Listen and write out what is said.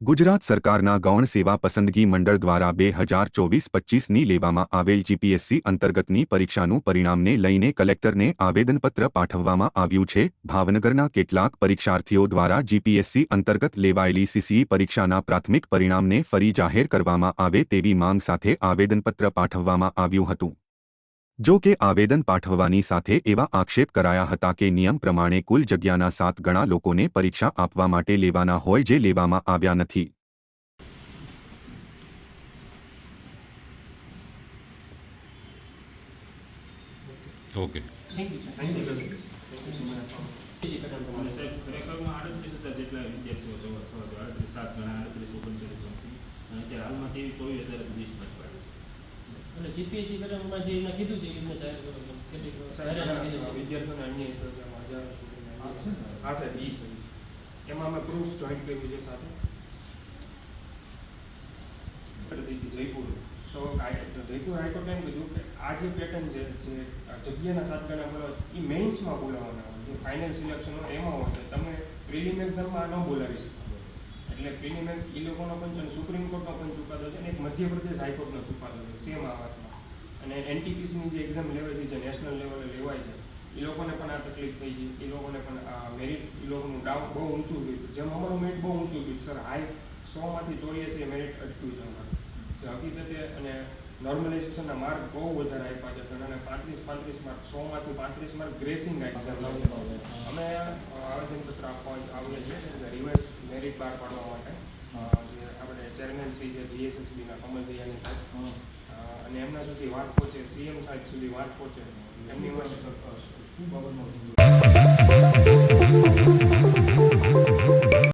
ગુજરાત સરકારના ગૌણ સેવા પસંદગી મંડળ દ્વારા 2024-25ની લેવામાં આવેલ જીપીએસસી અંતર્ગતની પરીક્ષાનું પરિણામને લઈને કલેક્ટરને આવેદનપત્ર પાઠવવામાં આવ્યું છે। ભાવનગરના કેટલાક પરીક્ષાર્થીઓ દ્વારા જીપીએસસી અંતર્ગત લેવાયેલી સીસીઈ પરીક્ષાના પ્રાથમિક પરિણામને ફરી જાહેર કરવામાં આવે તેવી માંગ સાથે આવેદનપત્ર પાઠવવામાં આવ્યું હતું। જો કે આવેદન પાઠવવાની સાથે એવા આક્ષેપ કરાયા હતા કે નિયમ પ્રમાણે કુલ જગ્યાના 7 ગણા લોકોને પરીક્ષા આપવા માટે લેવાના હોય જે લેવામાં આવ્યા નથી। ઓકે જીપીએસસી કરવામાં જે એને કીધું છે એમને જાહેર કરો વિદ્યાર્થીઓને અન્ય હજારો સ્ટુડન્ટ હા સાહેબ એ છે એમાં અમે પ્રૂફ જોઈન્ટ કર્યું છે સાથે જયપુર તો જયપુર હાઈકોર્ટ એમ કીધું કે આ જે પેટર્ન છે જે જગ્યાના 7 ગણા બોલાવે એ મેઇન્સમાં બોલાવવાના હોય, જે ફાઇનલ સિલેક્શન હોય એમાં હોય, તમે પ્રિલિમ એક્ઝામમાં ન બોલાવી શકો। એટલે પ્રિલિમ એ લોકોનો પણ સુપ્રીમ કોર્ટનો પણ ચુકાદો છે અને એક મધ્યપ્રદેશ હાઈકોર્ટનો ચુકાદો છે સેમ આ વાતમાં। અને એનટીપીસીની જે એક્ઝામ લેવાય છે, જે નેશનલ લેવલે લેવાય છે, એ લોકોને પણ આ તકલીફ થઈ છે। એ લોકોને પણ આ મેરિટ એ લોકોનું ડાઉન બહુ ઊંચું ગયું, જેમ અમારું મેરિટ બહુ ઊંચું ગયું સર, હાઈ 100માંથી 84 મેરિટ અટક્યું છે અમારું જે હકીકતે। અને નોર્મલાઇઝેશનના માર્ક બહુ વધારે આપ્યા છે, ઘણાને 35 માર્ક, 100માંથી 35 માર્ક ગ્રેસિંગ આપ્યા છે। અમે આવેદનપત્ર આપવા આવીએ છીએ રિવર્સ મેરિટ બહાર પાડવા માટે, જે આપણે ચેરમેન શ્રી છે જીએસએસબીના કમલ દયાની સાહેબ અને એમના સુધી વાત પહોંચે, સીએમ સાહેબ સુધી વાત પહોંચે, એમની વાત